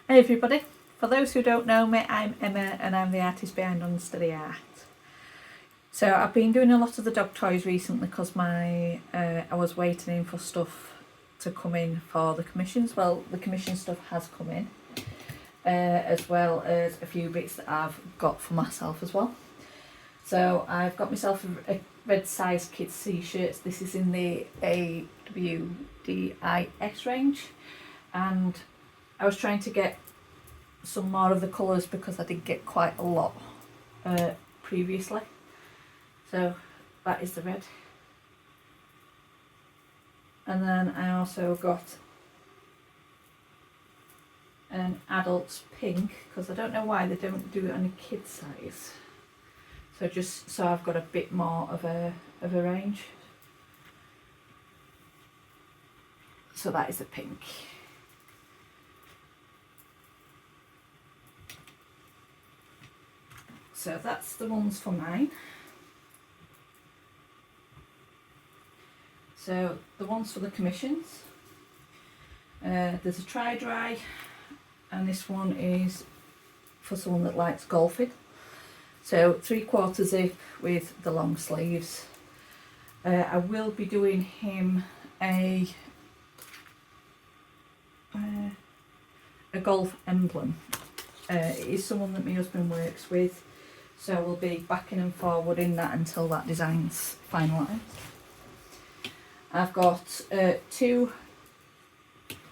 Hey everybody, for those who don't know me, I'm Emma and I'm the artist behind Unsteady Art. So I've been doing a lot of the dog toys recently because I was waiting in for stuff to come in for the commissions. Well, the commission stuff has come in, as well as a few bits that I've got for myself as well. So I've got myself a red size kids t-shirts. This is in the AWDIS range, and I was trying to get some more of the colours because I did get quite a lot previously. So that is the red. And then I also got an adult's pink, because I don't know why they don't do it on a kid size. So just so I've got a bit more of a range. So that is the pink. So that's the ones for mine. So the ones for the commissions. There's a try-dry, and this one is for someone that likes golfing. So 3/4 zip with the long sleeves. I will be doing him a golf emblem. It is someone that my husband works with, so we'll be backing and forward in that until that design's finalised. I've got 2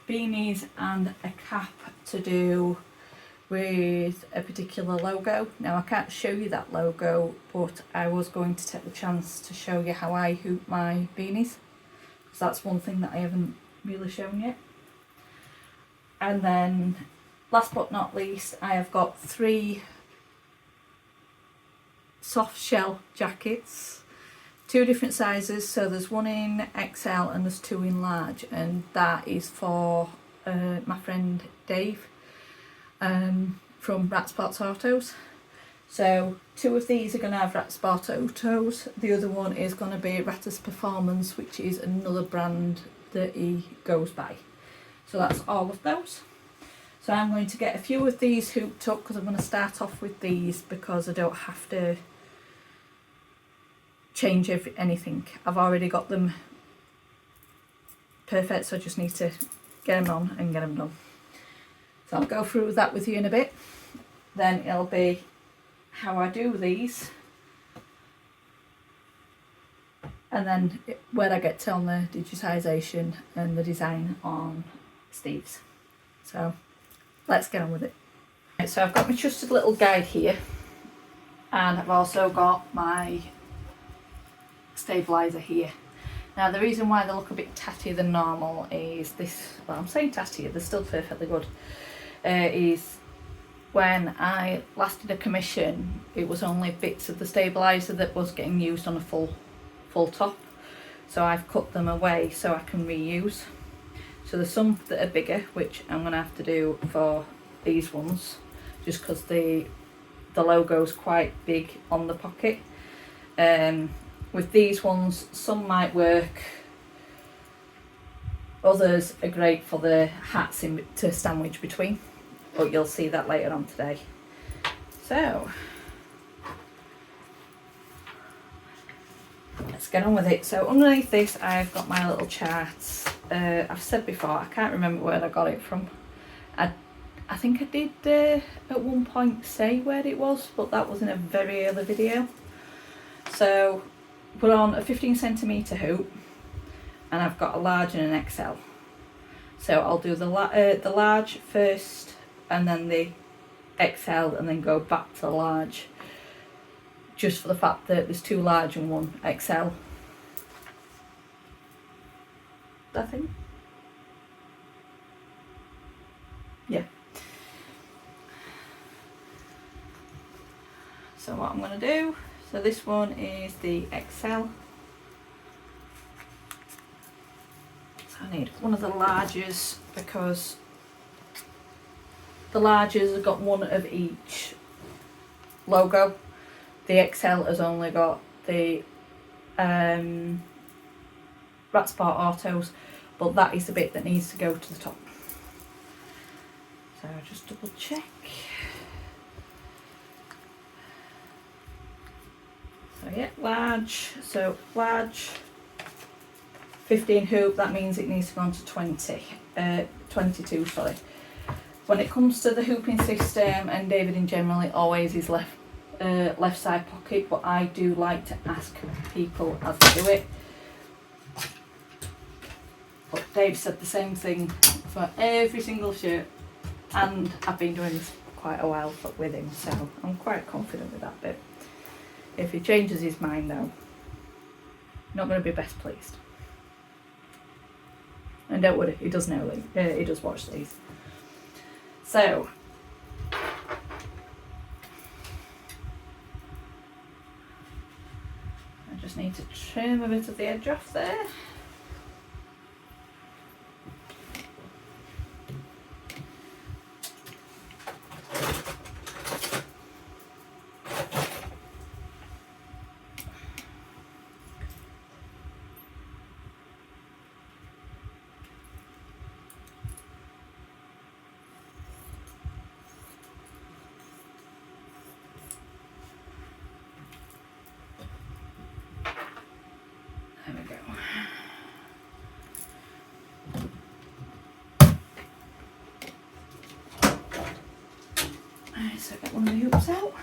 beanies and a cap to do with a particular logo. Now I can't show you that logo, but I was going to take the chance to show you how I hoop my beanies, because that's one thing that I haven't really shown yet. And then last but not least, I have got 3 soft shell jackets, 2 different sizes. So there's one in XL and there's 2 in large, and that is for my friend Dave from Ratsport Autos. So 2 of these are going to have Ratsport Autos, the other one is going to be Rattus Performance, which is another brand that he goes by. So that's all of those. So I'm going to get a few of these hooped up, because I'm going to start off with these because I don't have to change anything. I've already got them perfect, so I just need to get them on and get them done. So I'll go through that with you in a bit. Then it'll be how I do these, and then where I get to on the digitisation and the design on Steve's. So let's get on with it. Right, so I've got my trusted little guide here, and I've also got my stabiliser here. Now the reason why they look a bit tattier than normal is this, well, I'm saying tattier, they're still perfectly good, is when I last did a commission, it was only bits of the stabiliser that was getting used on a full top. So I've cut them away so I can reuse. So there's some that are bigger, which I'm going to have to do for these ones, just because the logo's quite big on the pocket. With these ones, some might work, others are great for the hats to sandwich between, but you'll see that later on today. So let's get on with it. So underneath this I've got my little charts. I've said before, I can't remember where I got it from. I think I did at one point say where it was, but that was in a very early video. So we're on a 15cm hoop, and I've got a large and an XL. So I'll do the large first, and then the XL, and then go back to the large, just for the fact that there's 2 large and 1 XL. I think. Yeah. So what I'm going to do, so this one is the XL. So I need one of the larges, because the larges have got one of each logo. The XL has only got the Ratsport Autos, but that is the bit that needs to go to the top. So just double check. So yeah, large. So large 15 hoop, that means it needs to go on to 22, sorry. When it comes to the hooping system and David in general, it always is left side pocket, but I do like to ask people as they do it. But Dave said the same thing for every single shirt, and I've been doing this quite a while with him, so I'm quite confident with that bit. If he changes his mind though, not going to be best pleased. And don't worry, he does know, he does watch these. So, I just need to trim a bit of the edge off there. There we go. Right, so get one of the hoops out.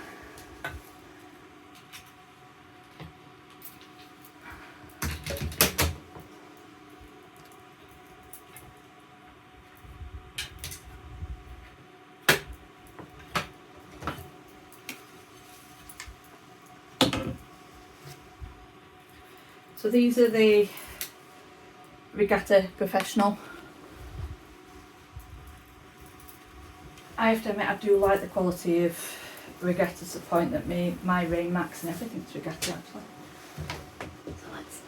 So these are the Regatta Professional. I have to admit, I do like the quality of Regatta to the point that my Rain Max and everything's Regatta actually. So let's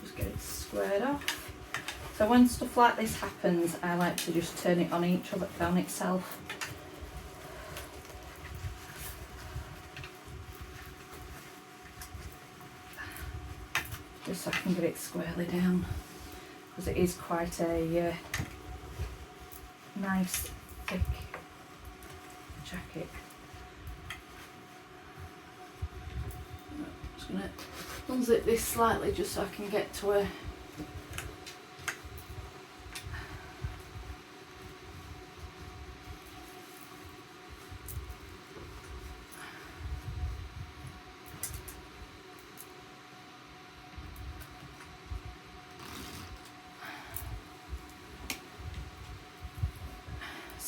just get it squared off. So when stuff like this happens, I like to just turn it on itself. Just so I can get it squarely down, because it is quite a nice thick jacket. I'm just going to unzip this slightly just so I can get to where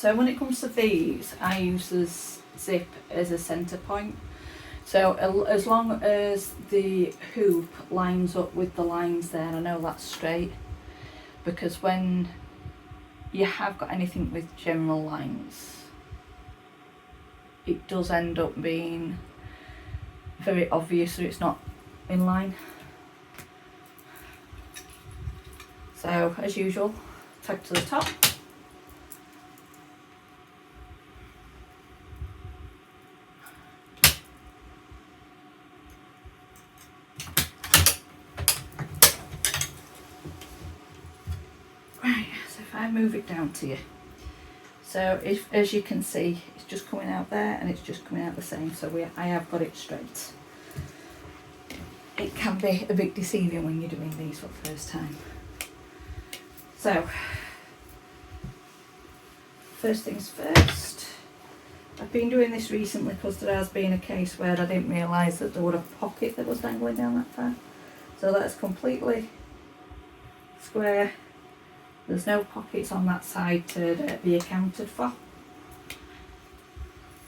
So when it comes to these, I use this zip as a centre point. So as long as the hoop lines up with the lines there, I know that's straight, because when you have got anything with general lines, it does end up being very obvious that it's not in line. So as usual, tag to the top. I move it down to you. So if, as you can see, it's just coming out there and it's just coming out the same, so I have got it straight. It can be a bit deceiving when you're doing these for the first time. So first things first, I've been doing this recently because there has been a case where I didn't realise that there was a pocket that was dangling down that far. So that's completely square. There's no pockets on that side to be accounted for.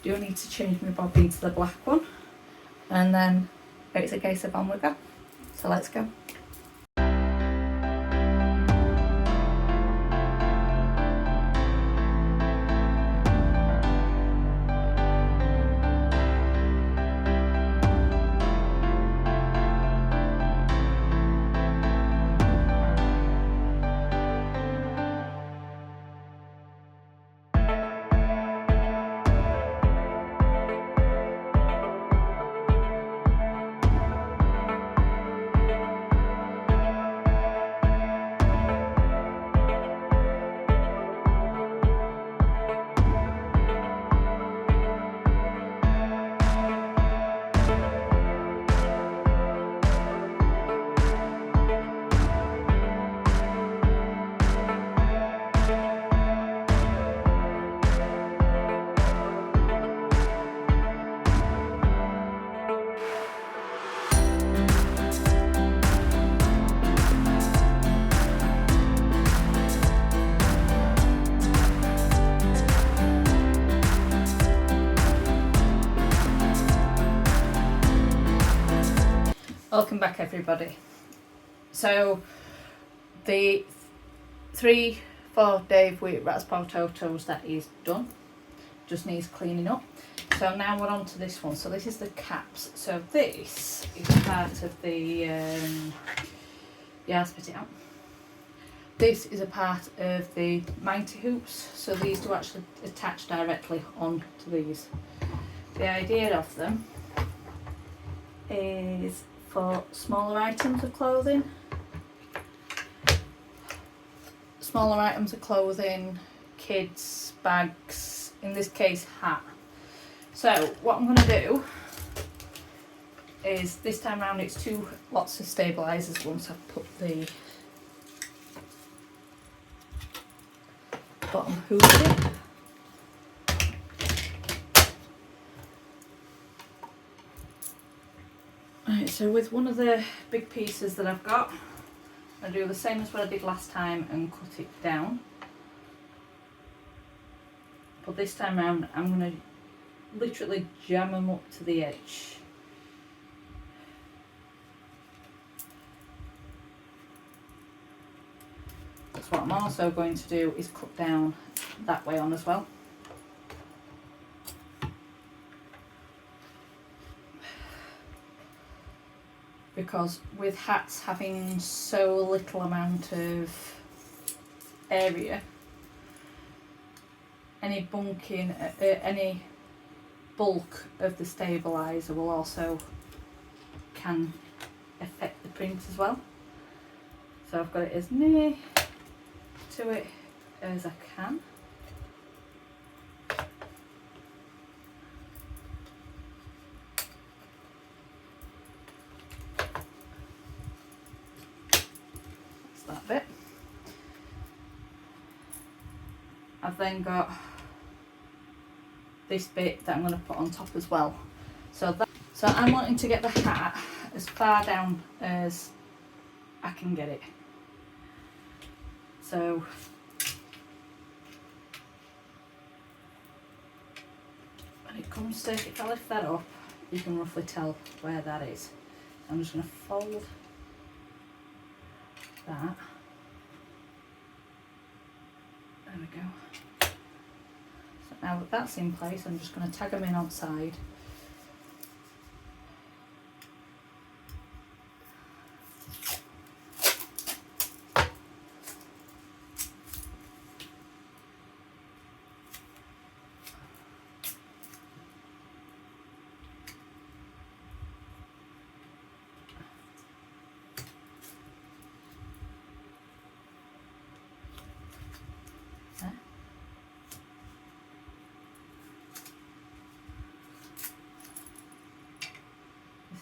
Do need to change my bobbin to the black one, and then it's a case of on we go. So let's go. Welcome back everybody. So the 3-4 day with Ratsport Totos, that is done, just needs cleaning up. So now we're on to this one. So this is the caps. So this is part of the spit it out. This is a part of the mighty hoops, so these do actually attach directly onto these. The idea of them is for smaller items of clothing. Smaller items of clothing, kids, bags, in this case hat. So what I'm going to do is, this time around it's 2 lots of stabilisers once I've put the bottom hoop in. Right, so with one of the big pieces that I've got, I do the same as what I did last time and cut it down. But this time around I'm going to literally jam them up to the edge. That's what I'm also going to do, is cut down that way on as well. Because with hats having so little amount of area, any bunking, any bulk of the stabiliser will also can affect the print as well. So I've got it as near to it as I can. That bit. I've then got this bit that I'm going to put on top as well. So I'm wanting to get the hat as far down as I can get it. So when it comes to, if I lift that up, you can roughly tell where that is. I'm just going to fold that. There we go. So now that that's in place, I'm just going to tag them in outside.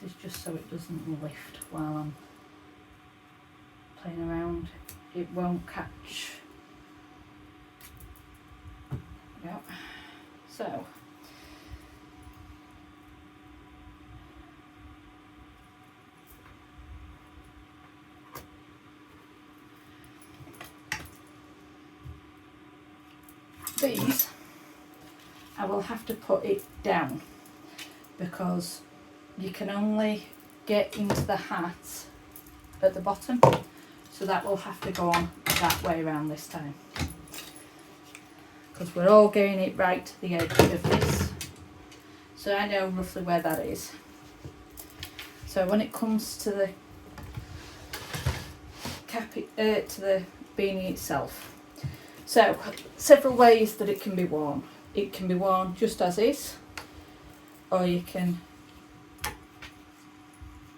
This is just so it doesn't lift while I'm playing around. It won't catch. Yep. So these, I will have to put it down because you can only get into the hat at the bottom, so that will have to go on that way around this time, because we're all getting it right to the edge of this, so I know roughly where that is. So when it comes to the to the beanie itself, so several ways that it can be worn. It can be worn just as is, or you can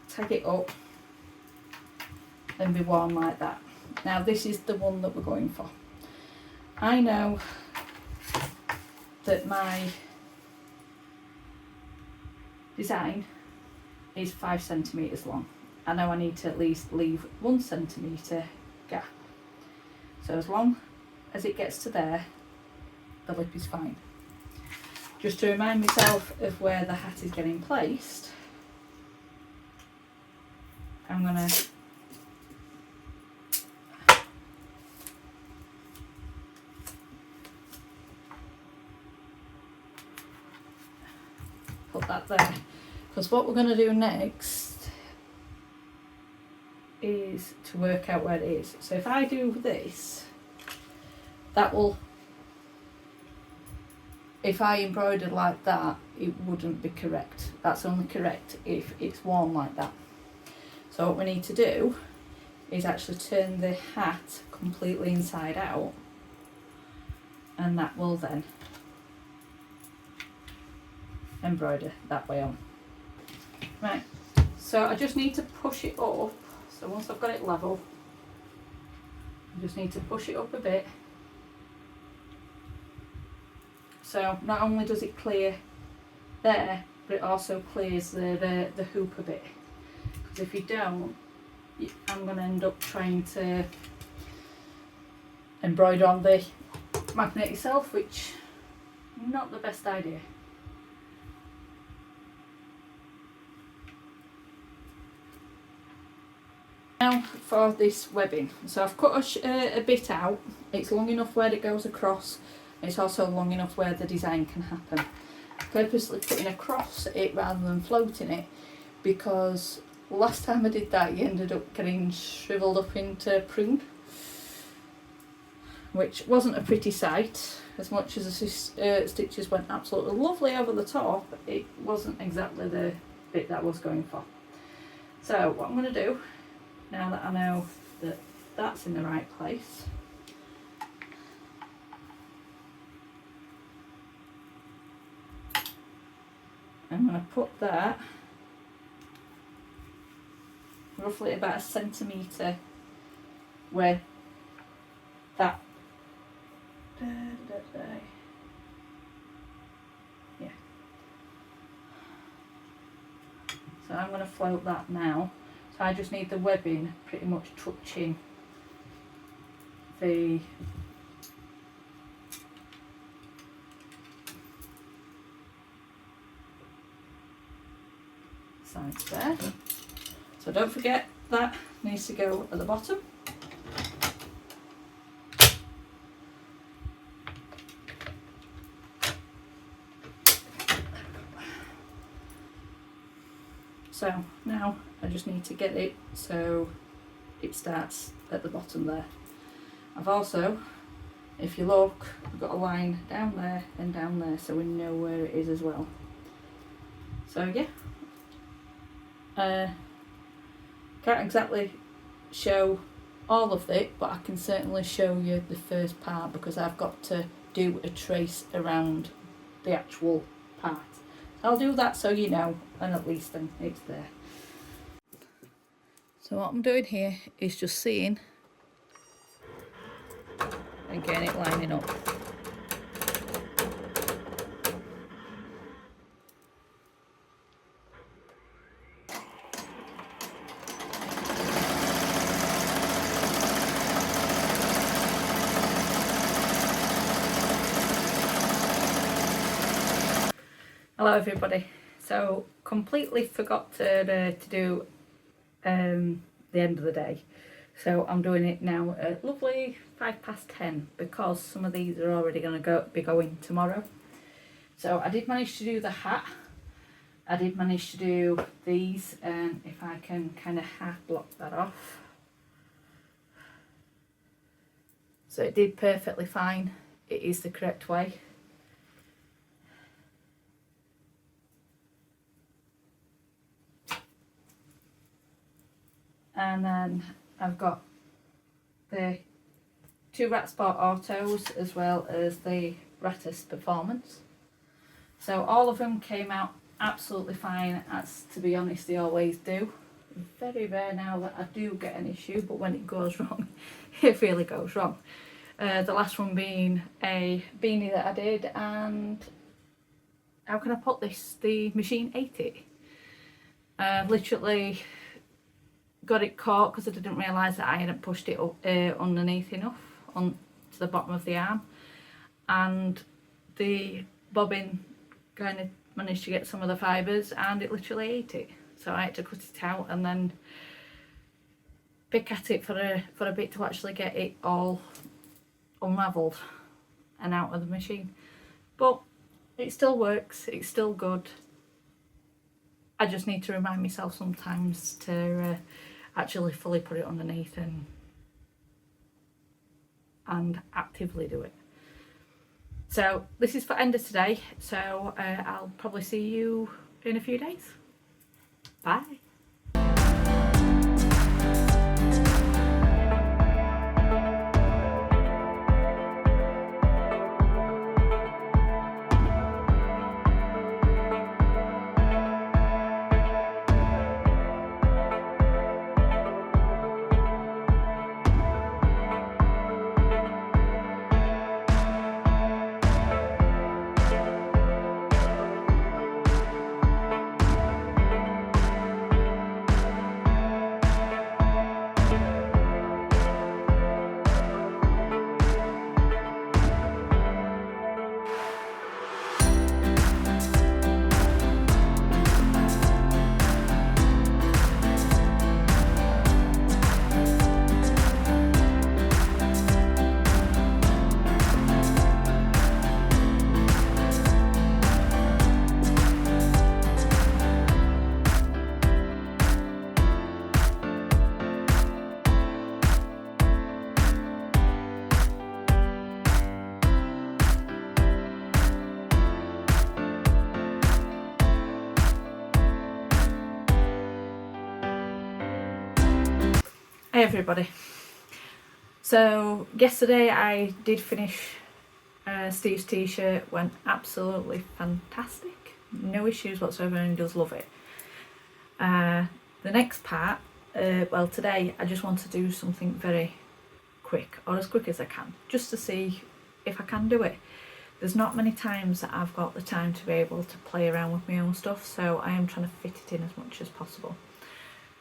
tag it up and be worn like that. Now this is the one that we're going for. I know that my design is 5 centimetres long. I know I need to at least leave 1 centimetre gap. So as long as it gets to there, the lip is fine. Just to remind myself of where the hat is getting placed, I'm going to put that there, because what we're going to do next is to work out where it is. So if I do this, that will, if I embroidered like that, it wouldn't be correct. That's only correct if it's worn like that. So what we need to do is actually turn the hat completely inside out, and that will then embroider that way on. Right, so I just need to push it up. So once I've got it level, I just need to push it up a bit. So not only does it clear there, but it also clears the hoop a bit. Because if you don't, I'm going to end up trying to embroider on the magnet itself, which not the best idea. Now for this webbing. So I've cut a bit out. It's long enough where it goes across. It's also long enough where the design can happen. Purposely putting across it rather than floating it, because last time I did that you ended up getting shriveled up into prune, which wasn't a pretty sight. As much as the stitches went absolutely lovely over the top, it wasn't exactly the bit that I was going for. So what I'm going to do, now that I know that that's in the right place, I'm going to put that roughly about 1 centimetre where that, yeah. So I'm going to float that now. So I just need the webbing pretty much touching the sides there. So don't forget that needs to go at the bottom. So now I just need to get it so it starts at the bottom there. I've also, if you look, I've got a line down there and down there, so we know where it is as well. So yeah, can't exactly show all of it, but I can certainly show you the first part, because I've got to do a trace around the actual part. I'll do that so you know, and at least then it's there. So what I'm doing here is just seeing and getting it lining up. Hello everybody. So completely forgot to do the end of the day. So I'm doing it now at lovely 10:05, because some of these are already going to be going tomorrow. So I did manage to do the hat. I did manage to do these, and if I can kind of half block that off. So it did perfectly fine. It is the correct way. And then I've got the 2 Ratsport Autos as well as the Ratsport Performance. So all of them came out absolutely fine, as to be honest they always do. Very rare now that I do get an issue, but when it goes wrong, it really goes wrong. The last one being a beanie that I did, and how can I put this? The machine ate it. Literally got it caught because I didn't realise that I hadn't pushed it up underneath enough on to the bottom of the arm, and the bobbin kind of managed to get some of the fibres and it literally ate it. So I had to cut it out and then pick at it for a bit to actually get it all unravelled and out of the machine. But it still works, it's still good. I just need to remind myself sometimes to actually fully put it underneath and actively do it. So this is for end of today, so I'll probably see you in a few days. Bye. Hey everybody, so yesterday I did finish Steve's t-shirt, went absolutely fantastic, no issues whatsoever, and he does love it. The next part, well today I just want to do something very quick, or as quick as I can, just to see if I can do it. There's not many times that I've got the time to be able to play around with my own stuff, so I am trying to fit it in as much as possible.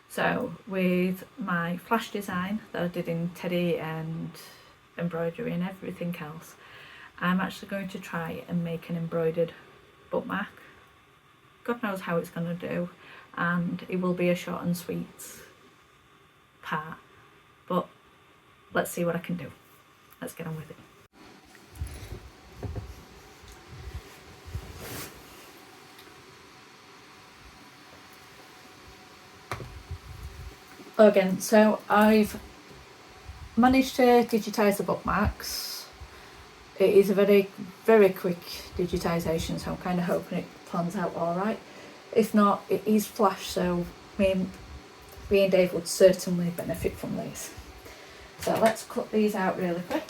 So with my flash design that I did in Teddy and Embroidery and everything else, I'm actually going to try and make an embroidered bookmark. God knows how it's going to do, and it will be a short and sweet part, but let's see what I can do. Let's get on with it. Again, so I've managed to digitise the bookmarks. It is a very, very quick digitisation, so I'm kind of hoping it plans out alright. If not, it is flash, so me and Dave would certainly benefit from these. So let's cut these out really quick.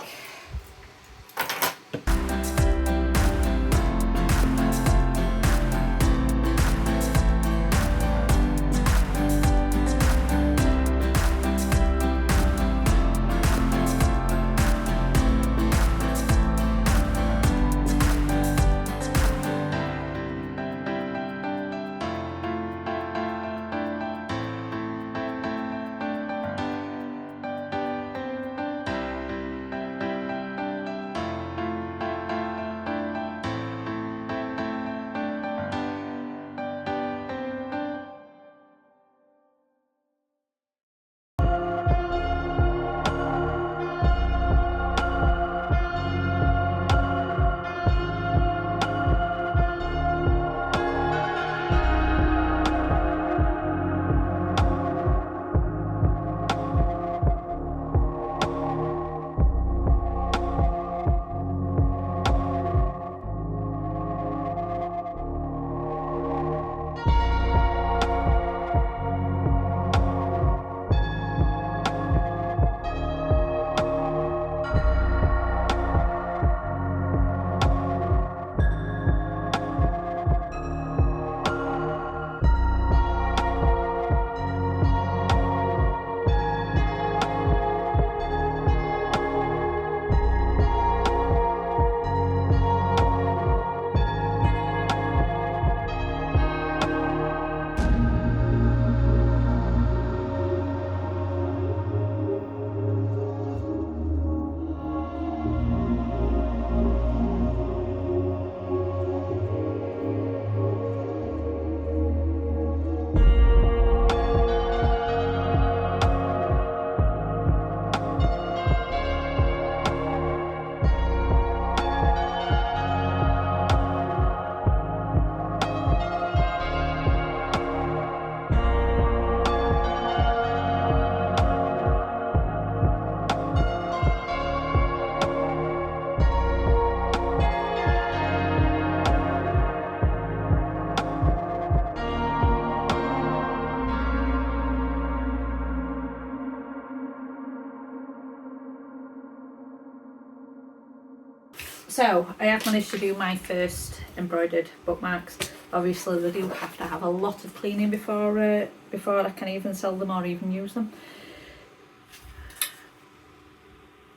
So I have managed to do my first embroidered bookmarks. Obviously they do have to have a lot of cleaning before I can even sell them or even use them.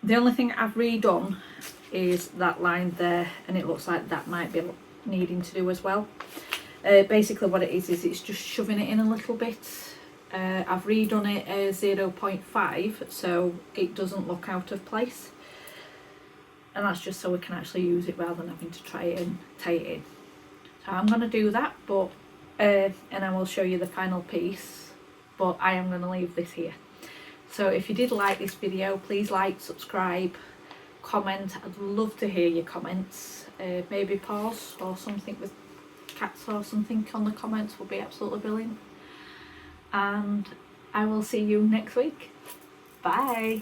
The only thing I've redone is that line there, and it looks like that might be needing to do as well. Basically what it is it's just shoving it in a little bit. I've redone it as 0.5 so it doesn't look out of place, and that's just so we can actually use it rather than having to try it and tie it in. So I'm going to do that, but and I will show you the final piece, but I am going to leave this here. So if you did like this video, please like, subscribe, comment. I'd love to hear your comments. Maybe pause or something with cats or something on the comments would be absolutely brilliant. And I will see you next week. Bye.